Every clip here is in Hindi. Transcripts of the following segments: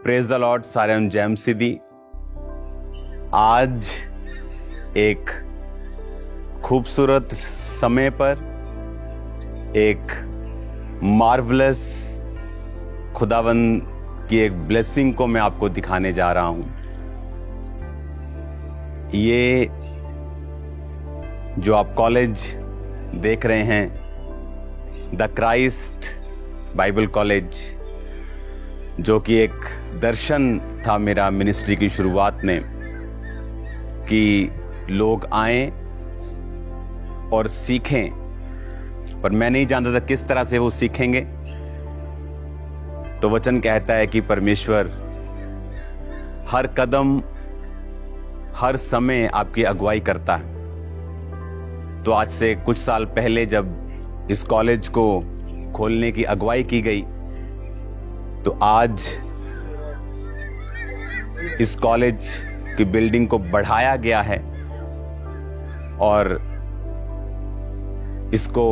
प्रेज द लॉर्ड सारेम जैम सिद्धि। आज एक खूबसूरत समय पर एक मार्वलस खुदावन की एक ब्लेसिंग को मैं आपको दिखाने जा रहा हूं। ये जो आप कॉलेज देख रहे हैं, द क्राइस्ट बाइबल कॉलेज, जो कि एक दर्शन था मेरा मिनिस्ट्री की शुरुआत में कि लोग आएं और सीखें, पर मैं नहीं जानता था किस तरह से वो सीखेंगे। तो वचन कहता है कि परमेश्वर हर कदम हर समय आपकी अगुवाई करता है। तो आज से कुछ साल पहले जब इस कॉलेज को खोलने की अगुवाई की गई, तो आज इस कॉलेज की बिल्डिंग को बढ़ाया गया है और इसको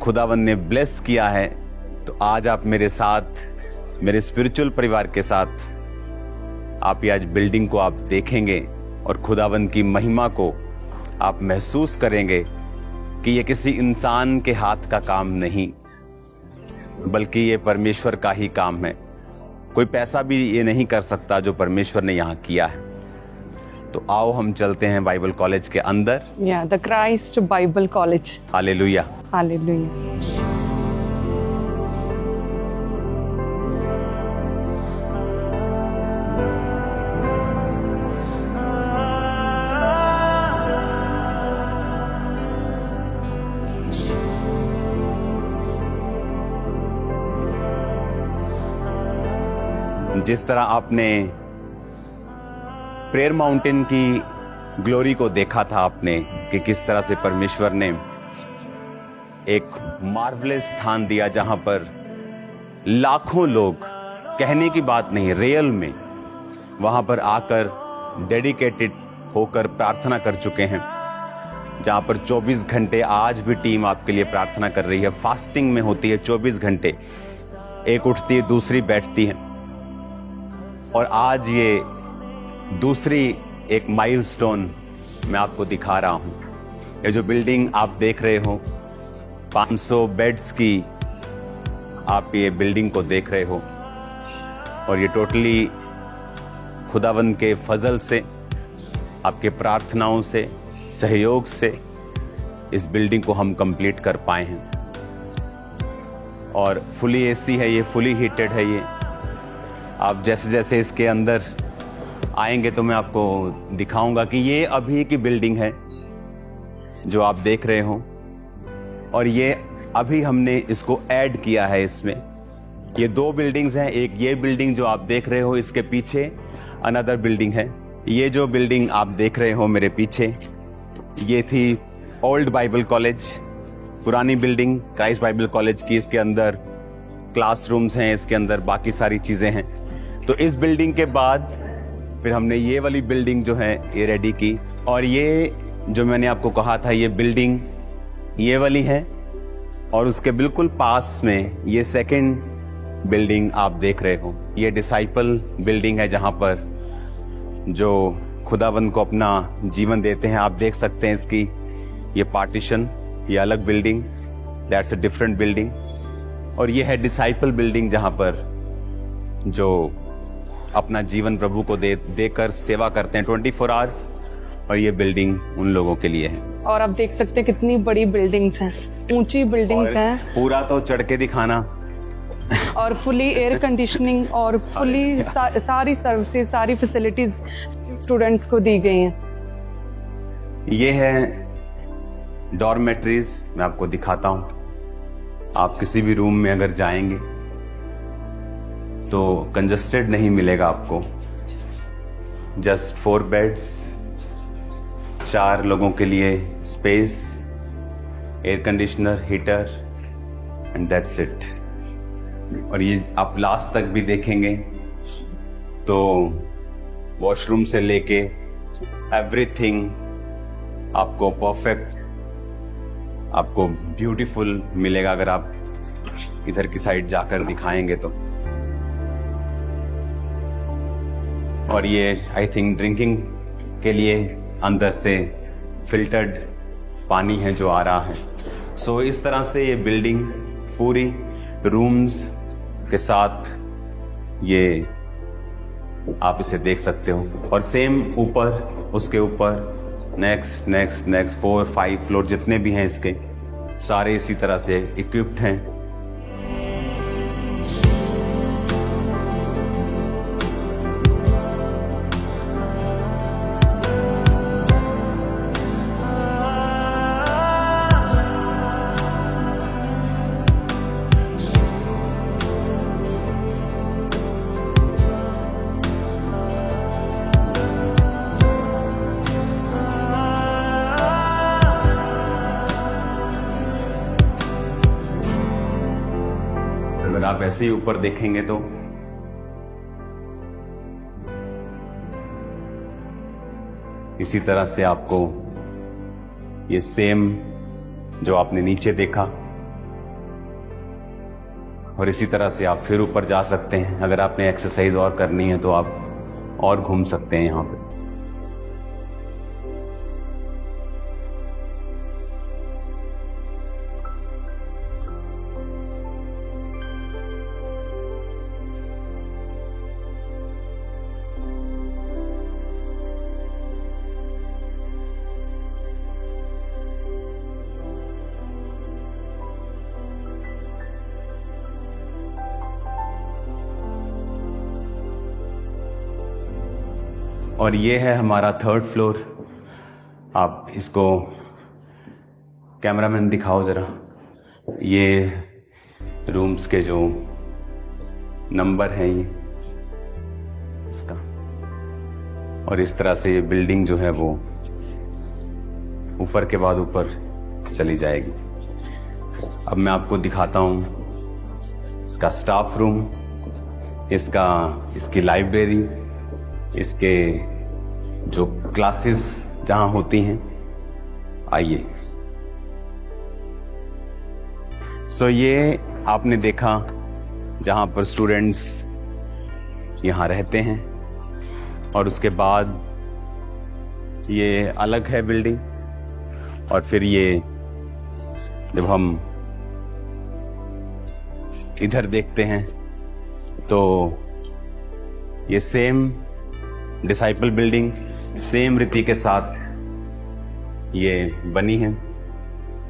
खुदावन ने ब्लेस किया है। तो आज आप मेरे साथ, मेरे स्पिरिचुअल परिवार के साथ, आप ये आज बिल्डिंग को आप देखेंगे और खुदावन की महिमा को आप महसूस करेंगे कि ये किसी इंसान के हाथ का काम नहीं, बल्कि ये परमेश्वर का ही काम है। कोई पैसा भी ये नहीं कर सकता जो परमेश्वर ने यहाँ किया है। तो आओ हम चलते हैं बाइबल कॉलेज के अंदर। The Christ Bible college. Hallelujah, hallelujah. जिस तरह आपने प्रेयर माउंटेन की ग्लोरी को देखा था आपने कि किस तरह से परमेश्वर ने एक मार्वलस स्थान दिया जहां पर लाखों लोग, कहने की बात नहीं, रियल में वहां पर आकर डेडिकेटेड होकर प्रार्थना कर चुके हैं, जहां पर 24 घंटे आज भी टीम आपके लिए प्रार्थना कर रही है। फास्टिंग में होती है 24 घंटे, एक उठती है दूसरी बैठती है। और आज ये दूसरी एक माइलस्टोन मैं आपको दिखा रहा हूं। ये जो बिल्डिंग आप देख रहे हो, 500 बेड्स की आप ये बिल्डिंग को देख रहे हो, और ये टोटली खुदावन के फजल से, आपके प्रार्थनाओं से, सहयोग से इस बिल्डिंग को हम कंप्लीट कर पाए हैं। और फुली एसी है ये, फुली हीटेड है ये। आप जैसे जैसे इसके अंदर आएंगे तो मैं आपको दिखाऊंगा कि ये अभी की बिल्डिंग है जो आप देख रहे हो, और ये अभी हमने इसको ऐड किया है इसमें। ये दो बिल्डिंग्स हैं, एक ये बिल्डिंग जो आप देख रहे हो, इसके पीछे अनदर बिल्डिंग है। ये जो बिल्डिंग आप देख रहे हो मेरे पीछे, ये थी ओल्ड बाइबल कॉलेज, पुरानी बिल्डिंग क्राइस्ट बाइबल कॉलेज की। इसके अंदर क्लासरूम्स हैं, इसके अंदर बाकी सारी चीजें हैं। तो इस बिल्डिंग के बाद फिर हमने ये वाली बिल्डिंग जो है ये रेडी की, और ये जो मैंने आपको कहा था ये बिल्डिंग ये वाली है, और उसके बिल्कुल पास में ये सेकंड बिल्डिंग आप देख रहे हो। ये डिसाइपल बिल्डिंग है जहां पर जो खुदावन को अपना जीवन देते हैं। आप देख सकते हैं इसकी ये पार्टीशन, ये अलग building, that's a different building. और ये है डिसाइपल बिल्डिंग जहां पर जो अपना जीवन प्रभु को देकर सेवा करते हैं 24 आवर्स, और ये बिल्डिंग उन लोगों के लिए है। और आप देख सकते हैं कितनी बड़ी बिल्डिंग्स हैं, ऊंची बिल्डिंग्स हैं। पूरा तो चढ़ के दिखाना। और फुली एयर कंडीशनिंग और फुली सारी सर्विसेज, सारी फैसिलिटीज स्टूडेंट्स को दी गई हैं। ये है डॉर्मेट्रीज, मैं आपको दिखाता हूं। आप किसी भी रूम में अगर जाएंगे तो कंजस्टेड नहीं मिलेगा आपको। जस्ट 4 बेड्स, 4 लोगों के लिए space, air conditioner, heater, and that's it. और ये आप लास्ट तक भी देखेंगे तो वॉशरूम से लेके एवरीथिंग आपको परफेक्ट, आपको ब्यूटीफुल मिलेगा अगर आप इधर की साइड जाकर दिखाएंगे तो। और ये आई थिंक ड्रिंकिंग के लिए अंदर से फिल्टर्ड पानी है जो आ रहा है। सो इस तरह से ये बिल्डिंग पूरी रूम्स के साथ ये आप इसे देख सकते हो। और सेम ऊपर, उसके ऊपर नेक्स्ट 4 5 फ्लोर जितने भी हैं इसके सारे इसी तरह से इक्विप्ड हैं। अगर आप ऐसे ही ऊपर देखेंगे तो इसी तरह से आपको ये सेम जो आपने नीचे देखा, और इसी तरह से आप फिर ऊपर जा सकते हैं। अगर आपने एक्सरसाइज और करनी है तो आप और घूम सकते हैं यहाँ पे। और ये है हमारा 3rd फ्लोर। आप इसको कैमरामैन दिखाओ ज़रा, ये रूम्स के जो नंबर हैं ये इसका, और इस तरह से ये बिल्डिंग जो है वो ऊपर के बाद ऊपर चली जाएगी। अब मैं आपको दिखाता हूँ इसका स्टाफ रूम, इसकी लाइब्रेरी, इसके जो क्लासेस जहां होती हैं। आइए। सो ये आपने देखा जहां पर स्टूडेंट्स यहां रहते हैं, और उसके बाद ये अलग है बिल्डिंग। और फिर ये जब हम इधर देखते हैं तो ये सेम डिसाइपल बिल्डिंग सेम रीति के साथ ये बनी है।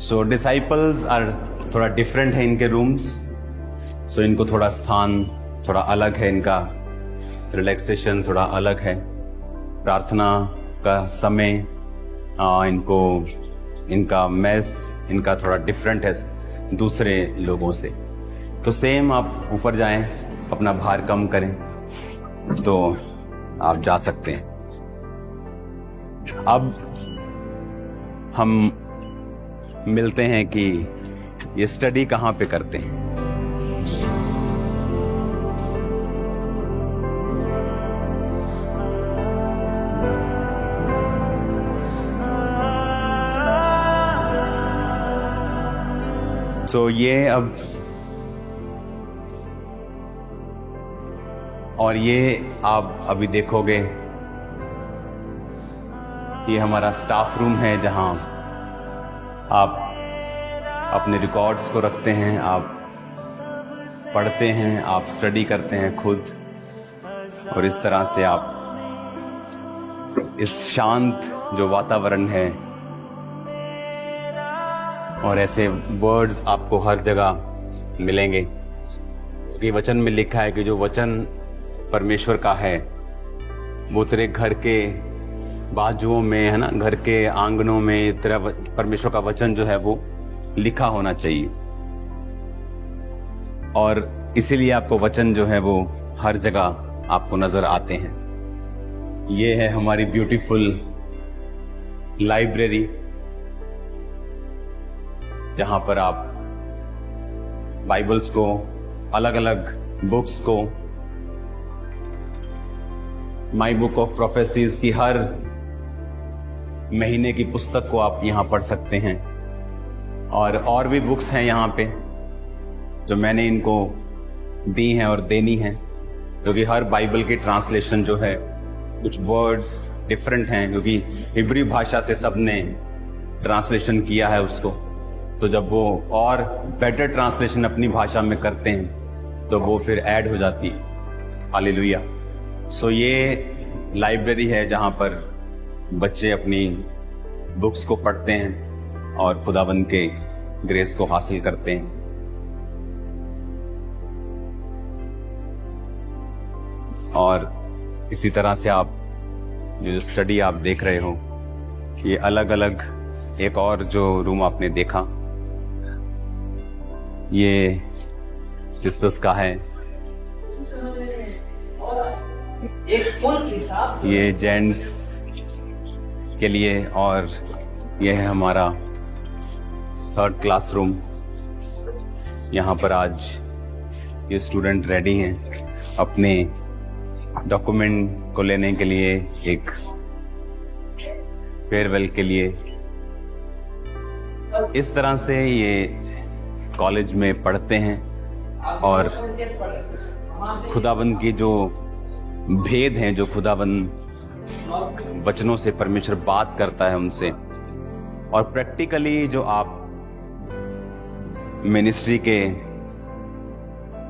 सो डिसाइपल्स आर थोड़ा डिफरेंट है इनके रूम्स। सो इनको थोड़ा स्थान थोड़ा अलग है, इनका रिलैक्सेशन थोड़ा अलग है, प्रार्थना का समय इनका मेस इनका थोड़ा डिफरेंट है दूसरे लोगों से। तो सेम आप ऊपर जाएं, अपना भार कम करें तो आप जा सकते हैं। अब हम मिलते हैं कि ये स्टडी कहाँ पे करते हैं। सो ये अब और ये आप अभी देखोगे, ये हमारा स्टाफ रूम है जहां आप अपने रिकॉर्ड्स को रखते हैं, आप पढ़ते हैं, आप स्टडी करते हैं खुद, और इस तरह से आप इस शांत जो वातावरण है, और ऐसे वर्ड्स आपको हर जगह मिलेंगे, क्योंकि वचन में लिखा है कि जो वचन परमेश्वर का है वो तेरे घर के बाजुओं में, है ना, घर के आंगनों में तेरा परमेश्वर का वचन जो है वो लिखा होना चाहिए। और इसीलिए आपको वचन जो है वो हर जगह आपको नजर आते हैं। ये है हमारी ब्यूटीफुल लाइब्रेरी, जहां पर आप बाइबल्स को, अलग अलग बुक्स को, माई बुक ऑफ प्रोफेसीज की हर महीने की पुस्तक को आप यहां पढ़ सकते हैं। और भी बुक्स हैं यहाँ पे जो मैंने इनको दी हैं और देनी हैं, क्योंकि हर बाइबल की ट्रांसलेशन जो है कुछ वर्ड्स डिफरेंट हैं, क्योंकि हिब्रू भाषा से सबने ट्रांसलेशन किया है उसको। तो जब वो और बेटर ट्रांसलेशन अपनी भाषा में करते हैं तो वो फिर ऐड हो जाती है। हालेलुया। सो ये लाइब्रेरी है जहाँ पर बच्चे अपनी बुक्स को पढ़ते हैं और खुदाबंद के ग्रेस को हासिल करते हैं। और इसी तरह से आप जो स्टडी आप देख रहे हो, ये अलग अलग एक और जो रूम आपने देखा, ये सिस्टर्स का है, ये जेंट्स के लिए, और ये है हमारा 3rd क्लासरूम। यहाँ पर आज ये स्टूडेंट रेडी हैं अपने डॉक्यूमेंट को लेने के लिए, एक फेयरवेल के लिए। इस तरह से ये कॉलेज में पढ़ते हैं और खुदाबंद की जो भेद हैं, जो खुदाबंद वचनों से परमेश्वर बात करता है उनसे, और प्रैक्टिकली जो आप मिनिस्ट्री के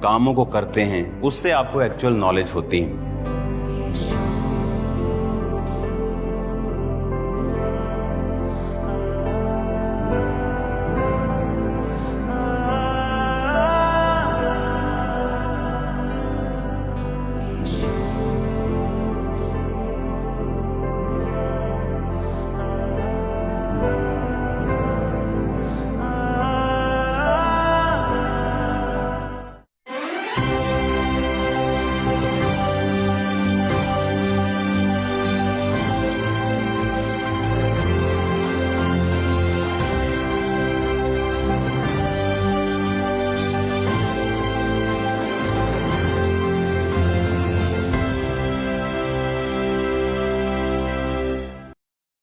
कामों को करते हैं, उससे आपको एक्चुअल नॉलेज होती है।